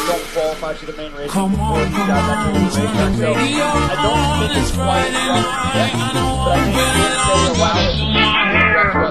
don't qualify to the main race before you guys actually race track. So I don't think it's quite as rough yet, but I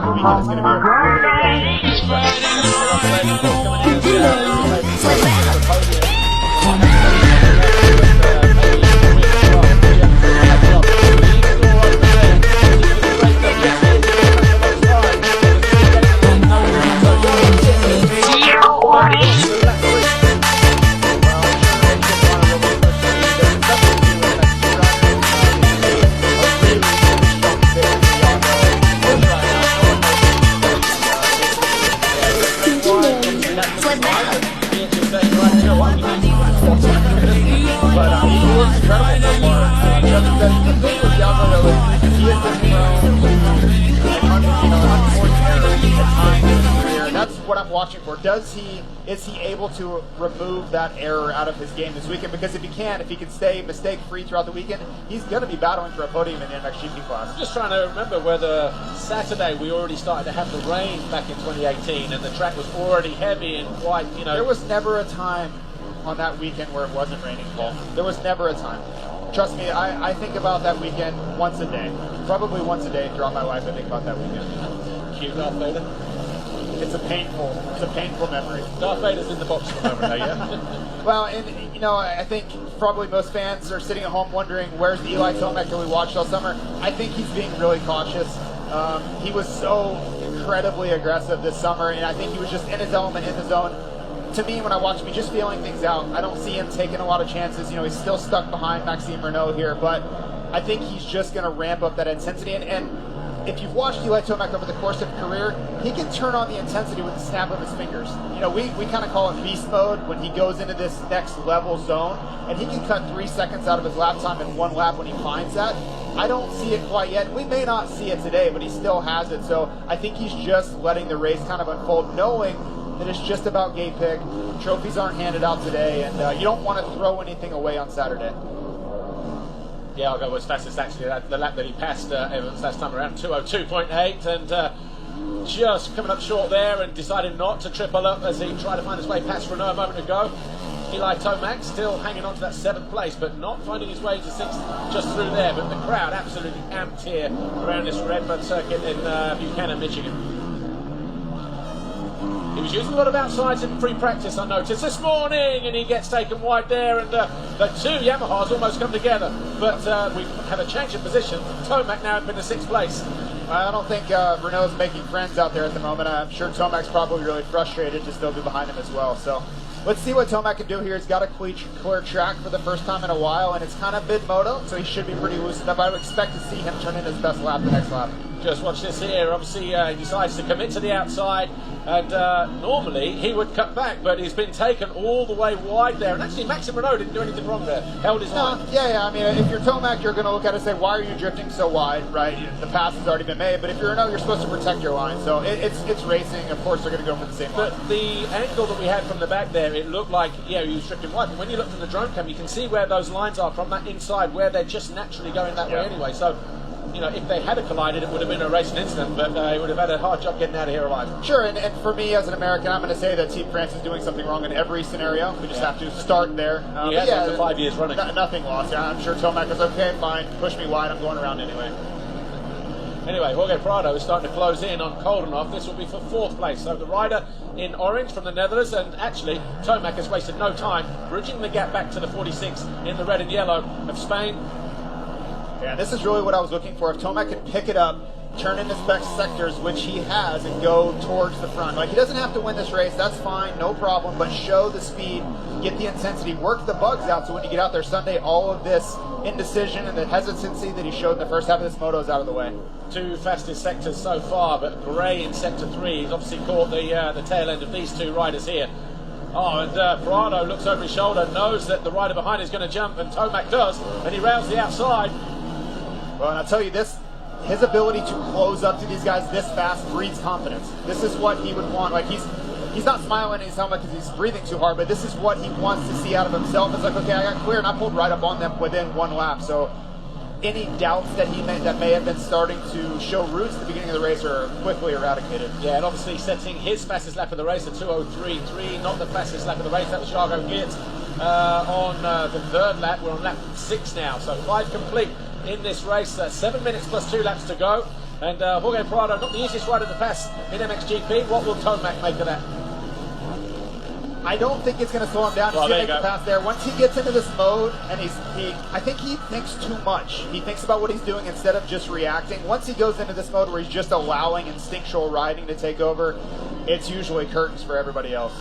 think if they allow it throughout the weekend, it's going to be a really That's what I'm watching for. Is he able to remove that error out of his game this weekend? Because if he can stay mistake-free throughout the weekend, he's going to be battling for a podium in the MXGP class. Just trying to remember whether Saturday we already started to have the rain back in 2018 and the track was already heavy and quite, There was never a time on that weekend where it wasn't raining, Paul. There was never a time. Trust me, I think about that weekend once a day. Probably once a day throughout my life I think about that weekend. Cute Darth Vader. It's a painful memory. Darth Vader's in the box for the moment, though, yeah? Well, and I think probably most fans are sitting at home wondering, where's the Eli Tomac that we watched all summer? I think he's being really cautious. He was so incredibly aggressive this summer, and I think he was just in his element, in the zone. To me, when I watch him, he's just feeling things out. I don't see him taking a lot of chances. He's still stuck behind Maxime Renault here, but I think he's just going to ramp up that intensity. And if you've watched Eli Tomac over the course of his career, he can turn on the intensity with the snap of his fingers. We kind of call it beast mode when he goes into this next level zone, and he can cut 3 seconds out of his lap time in one lap when he finds that. I don't see it quite yet. We may not see it today, but he still has it. So I think he's just letting the race kind of unfold, knowing that it's just about gate pick. Trophies aren't handed out today, and you don't want to throw anything away on Saturday. Yeah, I'll go as fast as actually the lap that he passed Evans last time around, 2:02.8, and just coming up short there and decided not to triple up as he tried to find his way past Renault a moment ago. Eli Tomac still hanging on to that 7th place, but not finding his way to 6th just through there. But the crowd absolutely amped here around this Redbud circuit in Buchanan, Michigan. He was using a lot of outsides in pre-practice, I noticed this morning, and he gets taken wide there, and the two Yamahas almost come together. But we have a change of position. Tomac now up in the 6th place. I don't think Renault's making friends out there at the moment. I'm sure Tomac's probably really frustrated to still be behind him as well. So let's see what Tomac can do here. He's got a clear track for the first time in a while, and it's kind of mid-moto, so he should be pretty loosened up. I would expect to see him turn in his best lap the next lap. Just watch this here. Obviously, he decides to commit to the outside, and normally he would cut back, but he's been taken all the way wide there. And actually, Maxime Renault didn't do anything wrong there. Held his line. Yeah. I mean, if you're Tomac, you're going to look at it and say, why are you drifting so wide, right? The pass has already been made. But if you're Renault, you're supposed to protect your line. So it's racing. Of course, they're going to go for the same line. But the angle that we had from the back there, it looked like, he was drifting wide. But when you look from the drone cam, you can see where those lines are from that inside, where they're just naturally going that way anyway. So, if they had collided, it would have been a racing incident, but he would have had a hard job getting out of here alive. Sure, and for me as an American, I'm going to say that Team France is doing something wrong in every scenario. We just have to start there. He has done for 5 years running. Nothing lost. I'm sure Tomac was okay, fine, push me wide, I'm going around anyway. Anyway, Jorge Prado is starting to close in on Koldenhoff. This will be for 4th place. So the rider in orange from the Netherlands, and actually Tomac has wasted no time bridging the gap back to the 46 in the red and yellow of Spain. Yeah, this is really what I was looking for. If Tomac could pick it up, turn in his best sectors, which he has, and go towards the front. Like, he doesn't have to win this race, that's fine, no problem, but show the speed, get the intensity, work the bugs out, so when you get out there Sunday, all of this indecision and the hesitancy that he showed in the first half of this moto is out of the way. 2 fastest sectors so far, but Gray in sector 3. He's obviously caught the tail end of these 2 riders here. Oh, and Prado looks over his shoulder, knows that the rider behind is going to jump, and Tomac does, and he rounds the outside. Well, and I'll tell you this, his ability to close up to these guys this fast breeds confidence. This is what he would want. Like, he's not smiling in his helmet because he's breathing too hard, but this is what he wants to see out of himself. It's like, okay, I got clear, and I pulled right up on them within 1 lap. So any doubts that that may have been starting to show roots at the beginning of the race are quickly eradicated. Yeah, and obviously setting his fastest lap of the race, a 2:03.3, not the fastest lap of the race. That was Jago Geerts on the third lap. We're on lap 6 now, so 5 complete in this race. 7 minutes plus 2 laps to go. And Jorge Prado, not the easiest rider to pass in MXGP. What will Tomac make of that? I don't think it's going to slow him down. He's going to make the pass there. Once he gets into this mode, and I think he thinks too much. He thinks about what he's doing instead of just reacting. Once he goes into this mode where he's just allowing instinctual riding to take over, it's usually curtains for everybody else.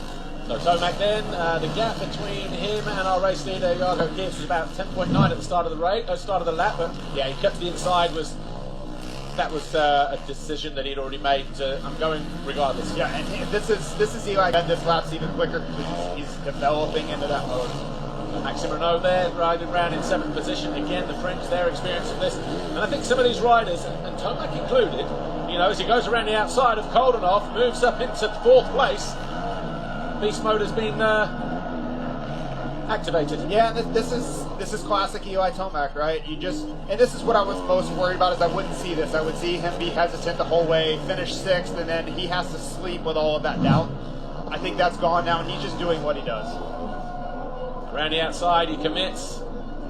So Tomac then, the gap between him and our race leader, Jago Geerts, was about 10.9 at the start of the lap. But yeah, he kept to the inside. That was a decision that he'd already made. I'm going regardless. Yeah, and this is Eli. And this lap's even quicker because he's developing into that mode. Maxime Renault there, riding around in 7th position. Again, the French, their experience of this. And I think some of these riders, and Tomac included, you know, as he goes around the outside of Koldenhoff, moves up into 4th place. Beast mode has been activated. Yeah, this is classic Eli Tomac, right? And this is what I was most worried about, is I wouldn't see this. I would see him be hesitant the whole way, finish 6th, and then he has to sleep with all of that doubt. I think that's gone now, and he's just doing what he does. Around the outside, he commits,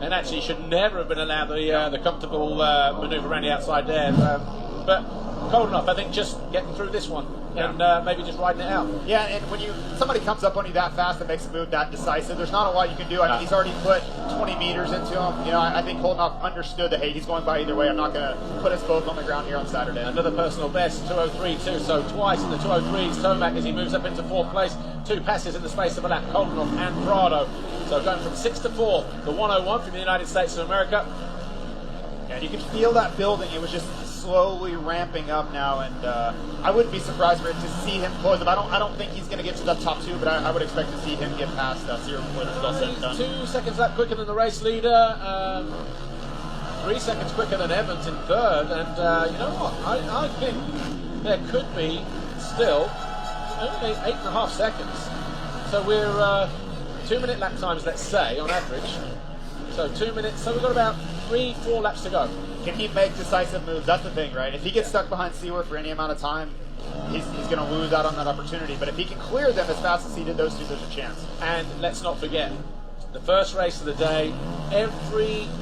and actually should never have been allowed the comfortable manoeuvre around the outside there. But Koldenhoff, I think, just getting through this one. Yeah. And maybe just riding it out. Yeah, and when somebody comes up on you that fast and makes a move that decisive, there's not a lot you can do. I mean, he's already put 20 meters into him. You know, I think Koldenhoff understood that, hey, he's going by either way. I'm not going to put us both on the ground here on Saturday. Another personal best, 2:03.2. So twice in the 2:03s, Tomac as he moves up into 4th place. 2 passes in the space of a lap, Koldenhoff and Prado. So going from 6th to 4th, the 101 from the United States of America. Yeah, you can feel that building. It was just slowly ramping up now, and I wouldn't be surprised for it to see him close it. I don't think he's going to get to the top 2, but I would expect to see him get past Ciro before this is all said and done. 2 seconds lap quicker than the race leader, 3 seconds quicker than Evans in 3rd, and you know what? I think there could be still only 8.5 seconds. So we're 2-minute lap times, let's say, on average. So 2 minutes. So we've got about 3-4 laps to go. Can he make decisive moves? That's the thing, right? If he gets stuck behind Seaworth for any amount of time, he's going to lose out on that opportunity. But if he can clear them as fast as he did those 2, there's a chance. And let's not forget, the first race of the day,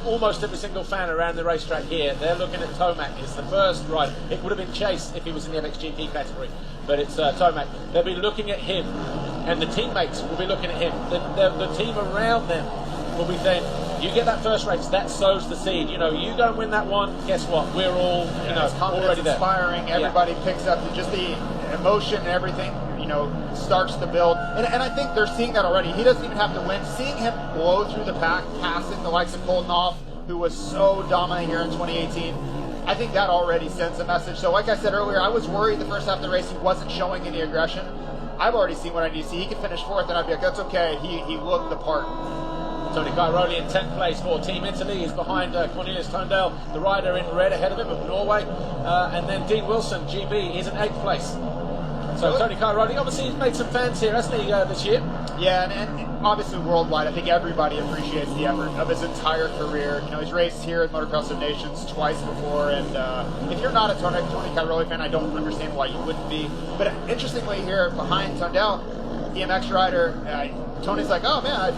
almost every single fan around the racetrack here, they're looking at Tomac. It's the first rider. It would have been Chase if he was in the MXGP category, but it's Tomac. They'll be looking at him, and the teammates will be looking at him. The team around them will be saying, you get that first race, that sows the seed. You know, you go and win that one, guess what? We're all, already there. Inspiring. Everybody picks up just the emotion and everything, starts to build. And I think they're seeing that already. He doesn't even have to win. Seeing him blow through the pack, passing the likes of Koldenhoff, who was so dominant here in 2018, I think that already sends a message. So like I said earlier, I was worried the first half of the race he wasn't showing any aggression. I've already seen what I need to see. He could finish 4th, and I'd be like, that's okay. He looked the part. Tony Cairoli in 10th place for Team Italy. He's behind Cornelius Tondale, the rider in red ahead of him of Norway. And then Dean Wilson, GB, is in 8th place. So Tony Cairoli, obviously he's made some fans here, hasn't he, this year? Yeah, and obviously worldwide, I think everybody appreciates the effort of his entire career. He's raced here at Motocross of Nations twice before, and if you're not a Tony Cairoli fan, I don't understand why you wouldn't be. But interestingly here, behind Tondale, EMX rider, Tony's like, oh man,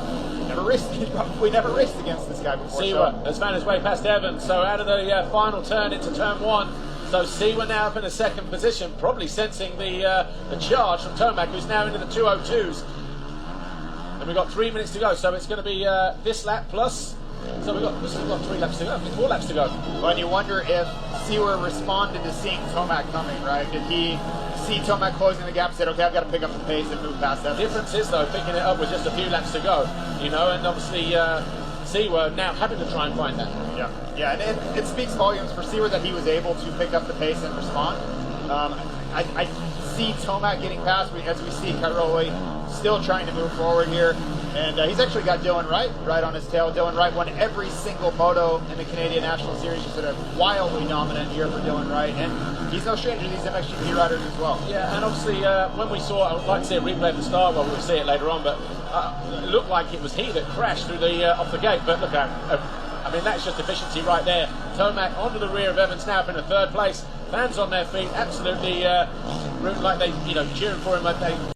we never raced against this guy before. Siwa has found his way past Evans, so out of the final turn into turn 1. So Siwa now up in a 2nd position, probably sensing the charge from Tomac, who's now into the 2:02s. And we've got 3 minutes to go, so it's going to be this lap plus. So we've got 3 laps to go, 4 laps to go. Well, and you wonder if Siwa responded to seeing Tomac coming, right? Did he see Tomac closing the gap and said, okay, I've got to pick up the pace and move past that? The difference is, though, picking it up with just a few laps to go, and obviously Siwa now having to try and find that. Yeah, and it speaks volumes for Siwa that he was able to pick up the pace and respond. I see Tomac getting past, as we see Cairoli still trying to move forward here. And he's actually got Dylan Wright right on his tail. Dylan Wright won every single moto in the Canadian National Series. Just a wildly dominant year for Dylan Wright. And he's no stranger to these MXGP riders as well. Yeah, and obviously when we saw, I would like to see a replay of the start, well, we'll see it later on, but it looked like it was he that crashed through the off the gate. But look, a mean, that's just efficiency right there. Tomac onto the rear of Evans now up in the third place. Fans on their feet, absolutely rooting like they, cheering for him like they